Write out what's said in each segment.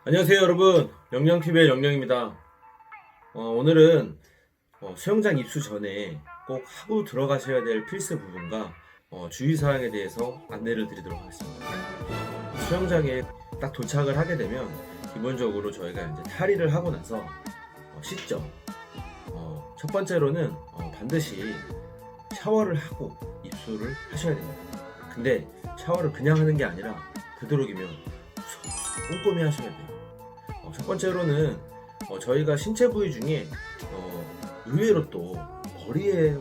안녕하세요 여러분, 영영TV의 영영입니다. 오늘은 수영장 입수 전에 꼭 하고 들어가셔야 될 필수 부분과 주의사항에 대해서 안내를 드리도록 하겠습니다. 수영장에 딱 도착을 하게 되면 기본적으로 저희가 이제 탈의를 하고 나서 씻죠. 첫 번째로는 반드시 샤워를 하고 입수를 하셔야 됩니다. 근데 샤워를 그냥 하는 게 아니라 되도록이면 꼼꼼히 하셔야 돼요. 첫 번째로는 저희가 신체 부위 중에 의외로 또 머리에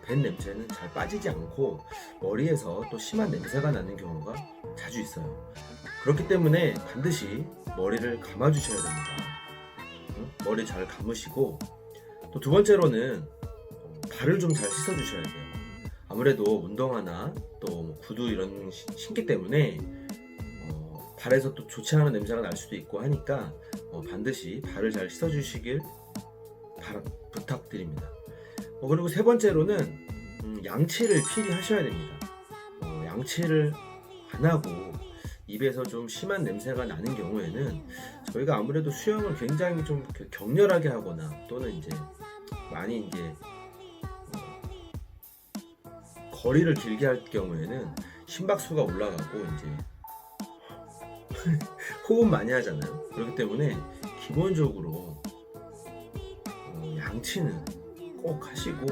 밴 냄새는 잘 빠지지 않고 머리에서 또 심한 냄새가 나는 경우가 자주 있어요. 그렇기 때문에 반드시 머리를 감아 주셔야 됩니다. 머리 잘 감으시고, 또 두 번째로는 발을 좀 잘 씻어 주셔야 돼요. 아무래도 운동화나 또 구두 이런 신기 때문에 발에서 또 좋지 않은 냄새가 날 수도 있고 하니까 반드시 발을 잘 씻어 주시길 부탁드립니다. 그리고 세 번째로는 양치를 필히 하셔야 됩니다. 양치를 안 하고 입에서 좀 심한 냄새가 나는 경우에는 저희가 아무래도 수영을 굉장히 좀 격렬하게 하거나 또는 이제 많이 이제 거리를 길게 할 경우에는 심박수가 올라가고 이제 호흡 많이 하잖아요. 그렇기 때문에 기본적으로 양치는 꼭 하시고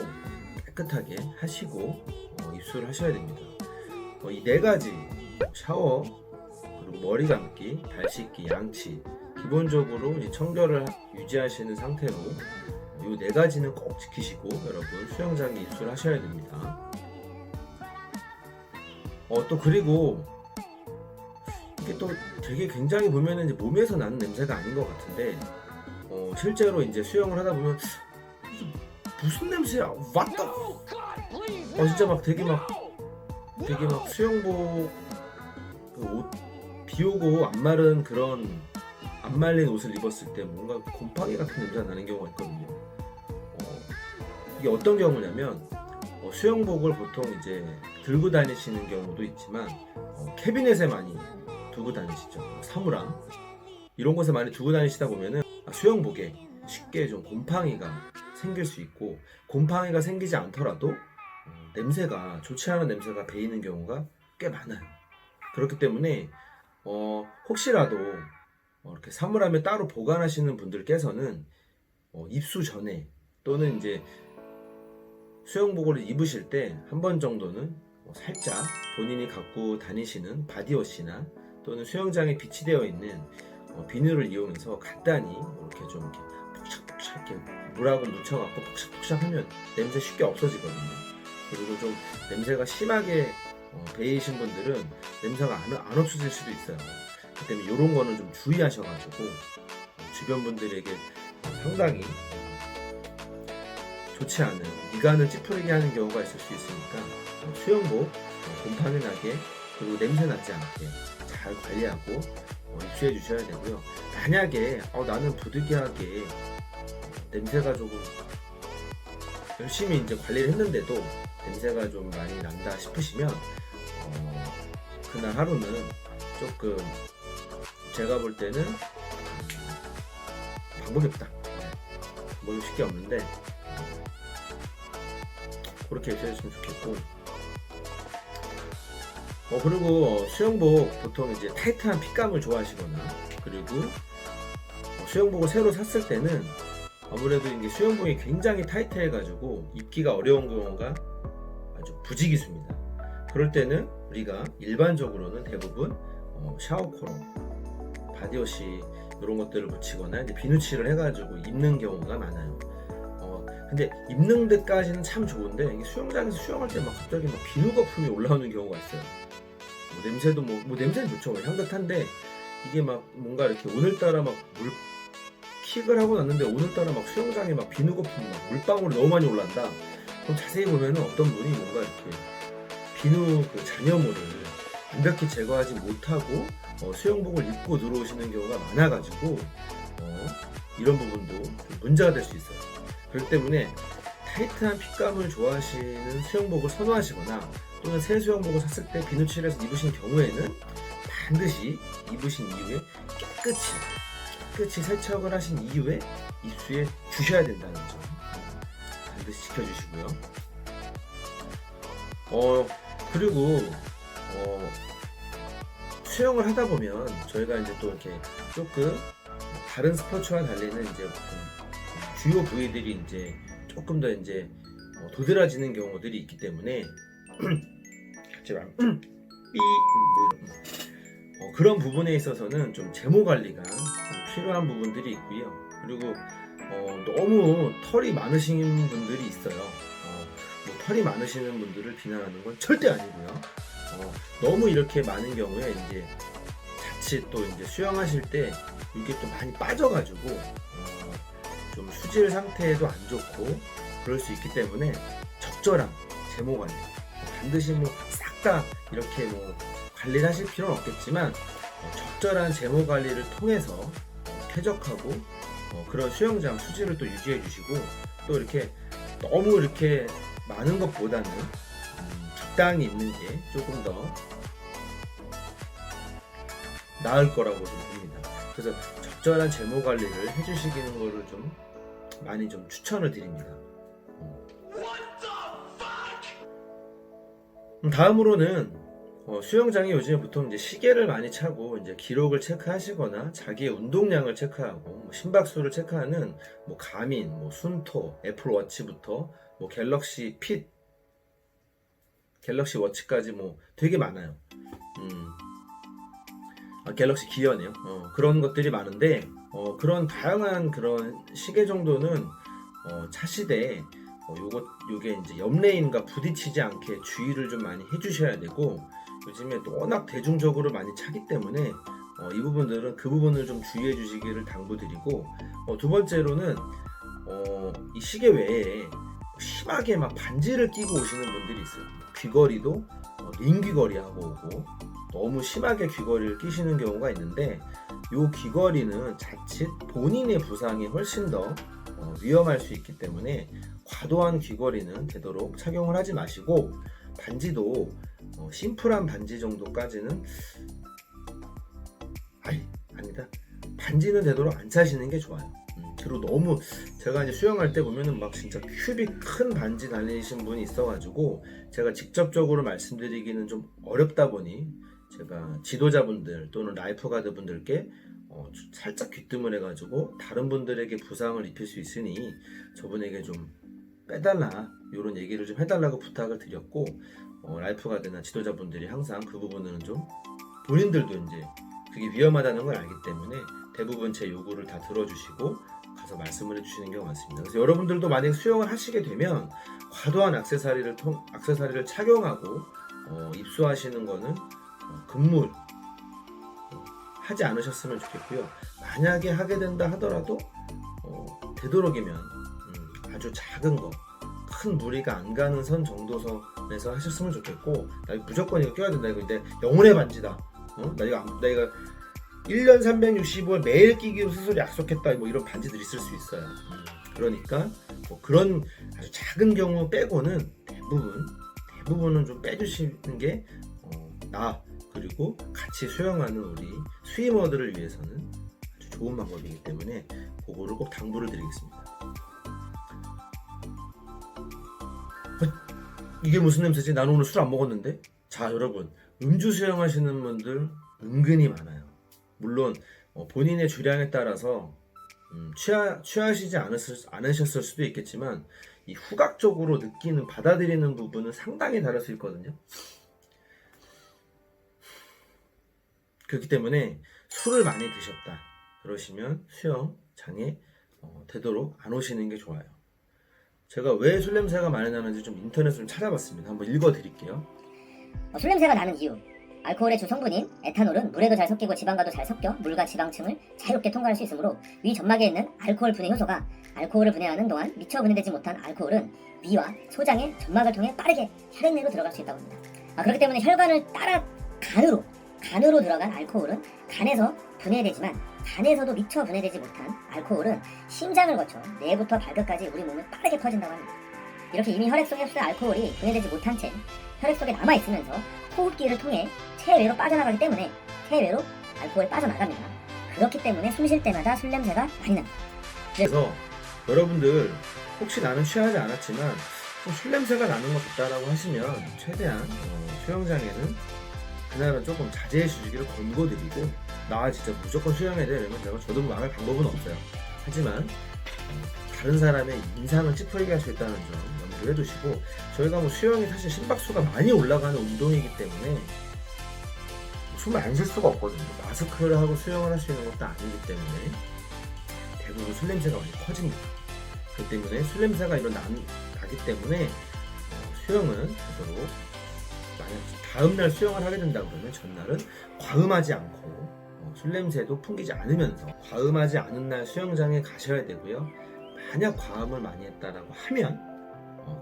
깨끗하게 하시고 입수를 하셔야 됩니다. 이 네 가지 샤워, 그리고 머리 감기, 발 씻기, 양치, 기본적으로 청결을 유지하시는 상태로 이 네 가지는 꼭 지키시고 여러분 수영장에 입수를 하셔야 됩니다. 또 그리고 이게 또 되게 굉장히 보면은 이제 몸에서 나는 냄새가 아닌 것 같은데 실제로 이제 수영을 하다 보면 무슨 냄새야? 왔다. 진짜 막 되게 막 수영복 그 옷 비 오고 안 마른 그런 안 말린 옷을 입었을 때 뭔가 곰팡이 같은 냄새가 나는 경우가 있거든요. 이게 어떤 경우냐면 수영복을 보통 이제 들고 다니시는 경우도 있지만 캐비넷에 많이 두고 다니시죠. 사물함 이런 곳에 많이 두고 다니시다 보면은 수영복에 쉽게 좀 곰팡이가 생길 수 있고, 곰팡이가 생기지 않더라도 냄새가 좋지 않은 냄새가 배이는 경우가 꽤 많아요. 그렇기 때문에 혹시라도 이렇게 사물함에 따로 보관하시는 분들께서는 입수 전에 또는 이제 수영복을 입으실 때 한 번 정도는 살짝 본인이 갖고 다니시는 바디워시나 또는 수영장에 비치되어 있는 비누를 이용해서 간단히 이렇게 좀 이렇게 폭샥폭샥 이렇게 물하고 묻혀갖고 폭샥폭샥 하면 냄새 쉽게 없어지거든요. 그리고 좀 냄새가 심하게 배이신 분들은 냄새가 안 없어질 수도 있어요. 그렇기 때문에 이런 거는 좀 주의하셔가지고 주변 분들에게 상당히 좋지 않은 미간을 찌푸리게 하는 경우가 있을 수 있으니까 수영복 곰팡이 나게 그리고 냄새 나지 않게 잘 관리하고 입수해 주셔야 되고요. 만약에 나는 부득이하게 냄새가 조금 열심히 이제 관리를 했는데도 냄새가 좀 많이 난다 싶으시면 그날 하루는 조금 제가 볼 때는 방법이 없다. 방법이 쉽게 없는데 그렇게 해주시면 좋겠고, 그리고 수영복 보통 이제 타이트한 핏감을 좋아하시거나, 그리고 수영복을 새로 샀을 때는 아무래도 이게 수영복이 굉장히 타이트해가지고 입기가 어려운 경우가 아주 부지기수입니다. 그럴 때는 우리가 일반적으로는 대부분 샤워코로, 바디워시 이런 것들을 붙이거나 이제 비누칠을 해가지고 입는 경우가 많아요. 근데 입는 데까지는 참 좋은데 이게 수영장에서 수영할 때 막 갑자기 막 비누 거품이 올라오는 경우가 있어요. 냄새도 냄새는 좋죠. 향긋한데 이게 막 뭔가 이렇게 오늘따라 막 킥을 하고 났는데 오늘따라 막 수영장에 막 비누 거품 막 물방울이 너무 많이 올라온다. 그럼 자세히 보면은 어떤 분이 뭔가 이렇게 비누 그 잔여물을 완벽히 제거하지 못하고 수영복을 입고 들어오시는 경우가 많아가지고 이런 부분도 좀 문제가 될 수 있어요. 그렇기 때문에 타이트한 핏감을 좋아하시는 수영복을 선호하시거나 또는 새 수영복을 샀을 때 비누칠해서 입으신 경우에는 반드시 입으신 이후에 깨끗이 세척을 하신 이후에 입수에 주셔야 된다는 점 반드시 지켜주시고요. 그리고 수영을 하다 보면 저희가 이제 또 이렇게 조금 다른 스포츠와 달리는 이제 주요 부위들이 이제 조금 더 이제 도드라지는 경우들이 있기 때문에 제가 그런 부분에 있어서는 좀 제모 관리가 좀 필요한 부분들이 있고요. 그리고 너무 털이 많으신 분들이 있어요. 뭐 털이 많으시는 분들을 비난하는 건 절대 아니고요. 너무 이렇게 많은 경우에 이제 자칫 또 이제 수영하실 때 이게 또 많이 빠져가지고 좀 수질 상태에도 안 좋고 그럴 수 있기 때문에 적절한 제모 관리 반드시 뭐 싹 다 이렇게 뭐 관리를 하실 필요는 없겠지만 적절한 제모 관리를 통해서 쾌적하고 그런 수영장 수질을 또 유지해 주시고 또 이렇게 너무 이렇게 많은 것보다는 적당히 있는 게 조금 더 나을 거라고 좀 봅니다. 그래서 적절한 제모 관리를 해주시는 거를 좀 많이 좀 추천을 드립니다. 다음으로는 수영장이 요즘에 보통 이제 시계를 많이 차고 이제 기록을 체크하시거나 자기의 운동량을 체크하고 뭐 심박수를 체크하는 뭐 가민, 뭐 순토, 애플워치부터 뭐 갤럭시 핏, 갤럭시 워치까지 뭐 되게 많아요. 갤럭시 기어네요. 그런 것들이 많은데 그런 다양한 그런 시계 정도는 차시되 요게 이제 옆레인과 부딪히지 않게 주의를 좀 많이 해주셔야 되고 요즘에 또 워낙 대중적으로 많이 차기 때문에 이 부분들은 그 부분을 좀 주의해 주시기를 당부드리고 두 번째로는 이 시계 외에 심하게 막 반지를 끼고 오시는 분들이 있어요. 귀걸이도 링 귀걸이 하고 오고 너무 심하게 귀걸이를 끼시는 경우가 있는데 이 귀걸이는 자칫 본인의 부상이 훨씬 더 위험할 수 있기 때문에 과도한 귀걸이는 되도록 착용을 하지 마시고 반지도 심플한 반지 정도까지는 아니다. 반지는 되도록 안 차시는 게 좋아요. 그리고 너무 제가 이제 수영할 때 보면은 막 진짜 큐빅 큰 반지 달리신 분이 있어가지고 제가 직접적으로 말씀드리기는 좀 어렵다 보니 제가 지도자분들 또는 라이프가드 분들께 살짝 귀뜸을 해가지고 다른 분들에게 부상을 입힐 수 있으니 저분에게 좀 빼달라 이런 얘기를 좀 해달라고 부탁을 드렸고 라이프가드나 지도자분들이 항상 그 부분은 좀 본인들도 이제 그게 위험하다는 걸 알기 때문에 대부분 제 요구를 다 들어주시고 가서 말씀을 해주시는 경우가 많습니다. 그래서 여러분들도 만약 수영을 하시게 되면 과도한 액세서리를 착용하고 입수하시는 거는 금물 하지 않으셨으면 좋겠고요. 만약에 하게 된다 하더라도 되도록이면 아주 작은 거, 큰 무리가 안 가는 선 정도선에서 하셨으면 좋겠고 나 무조건 이거 껴야 된다. 이거 내 영혼의 반지다. 나 이거 1년 365일 매일 끼기로 스스로 약속했다. 뭐 이런 반지들이 있을 수 있어요. 그러니까 뭐 그런 아주 작은 경우 빼고는 대부분은 좀 빼주시는 게 그리고 같이 수영하는 우리 스위머들을 위해서는 아주 좋은 방법이기 때문에 그거를 꼭 당부를 드리겠습니다. 이게 무슨 냄새지? 나는 오늘 술 안 먹었는데? 자, 여러분, 음주 수영하시는 분들 은근히 많아요. 물론 본인의 주량에 따라서 취하시지 않으셨을 수도 있겠지만 이 후각적으로 느끼는 받아들이는 부분은 상당히 다를 수 있거든요. 그렇기 때문에 술을 많이 드셨다 그러시면 수영장에 되도록 안 오시는 게 좋아요. 제가 왜 술 냄새가 많이 나는지 좀 인터넷을 찾아봤습니다. 한번 읽어드릴게요. 술 냄새가 나는 이유. 알코올의 주 성분인 에탄올은 물에도 잘 섞이고 지방과도 잘 섞여 물과 지방층을 자유롭게 통과할 수 있으므로 위 점막에 있는 알코올 분해 효소가 알코올을 분해하는 동안 미처 분해되지 못한 알코올은 위와 소장의 점막을 통해 빠르게 혈액 내로 들어갈 수 있다고 합니다. 그렇기 때문에 혈관을 따라 간으로 들어간 알코올은 간에서 분해되지만 간에서도 미처 분해되지 못한 알코올은 심장을 거쳐 뇌부터 발끝까지 우리 몸에 빠르게 퍼진다고 합니다. 이렇게 이미 혈액 속에 흡수된 알코올이 분해되지 못한 채 혈액 속에 남아있으면서 호흡기를 통해 체외로 빠져나가기 때문에 체외로 알코올이 빠져나갑니다. 그렇기 때문에 숨 쉴 때마다 술 냄새가 많이 납니다. 그래서 여러분들 혹시 나는 취하지 않았지만 좀 술 냄새가 나는 것 같다라고 하시면 최대한 수영장에는 그날은 조금 자제해 주시기를 권고드리고, 나 진짜 무조건 수영해야 돼 이러면 제가 저도 말할 방법은 없어요. 하지만 다른 사람의 인상을 찌푸리게 할 수 있다는 점 염두해 두시고, 저희가 뭐 수영이 사실 심박수가 많이 올라가는 운동이기 때문에 숨을 안 쉴 수가 없거든요. 마스크를 하고 수영을 할 수 있는 것도 아니기 때문에 대부분 술 냄새가 많이 퍼집니다. 그렇기 때문에 술 냄새가 나기 때문에 수영은 되도록, 만약 다음날 수영을 하게 된다 그러면 전날은 과음하지 않고 술 냄새도 풍기지 않으면서 과음하지 않은 날 수영장에 가셔야 되고요. 만약 과음을 많이 했다라고 하면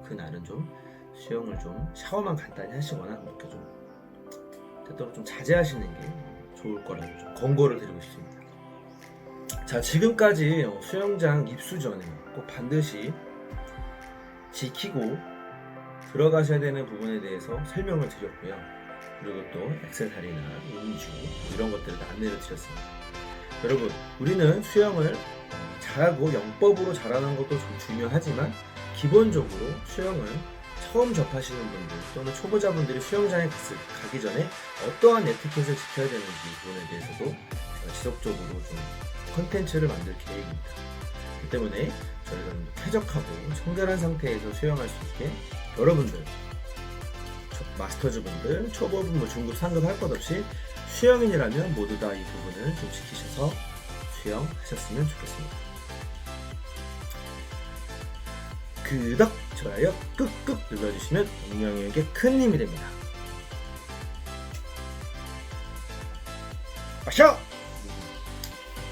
그날은 좀 수영을 좀 샤워만 간단히 하시거나 이렇게 좀 되도록 좀 자제하시는 게 좋을 거라고 좀 권고를 드리고 싶습니다. 자, 지금까지 수영장 입수 전에 꼭 반드시 지키고 들어가셔야 되는 부분에 대해서 설명을 드렸고요. 그리고 또 액세서리나 음주 이런 것들을 안내를 드렸습니다. 여러분, 우리는 수영을 잘하고 영법으로 잘하는 것도 좀 중요하지만, 기본적으로 수영을 처음 접하시는 분들 또는 초보자분들이 수영장에 가기 전에 어떠한 에티켓을 지켜야 되는지 부분에 대해서도 제가 지속적으로 좀 컨텐츠를 만들 계획입니다. 그렇기 때문에 저희는 쾌적하고 청결한 상태에서 수영할 수 있게, 여러분들 마스터즈분들, 초보분, 뭐 중급, 상급 할 것 없이 수영인이라면 모두 다 이 부분을 좀 지키셔서 수영하셨으면 좋겠습니다. 구독, 좋아요 꾹꾹 눌러주시면 운영에게 큰 힘이 됩니다. 마셔!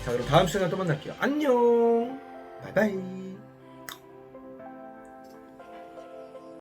자, 그럼 다음 시간에 또 만날게요. 안녕! 바이바이!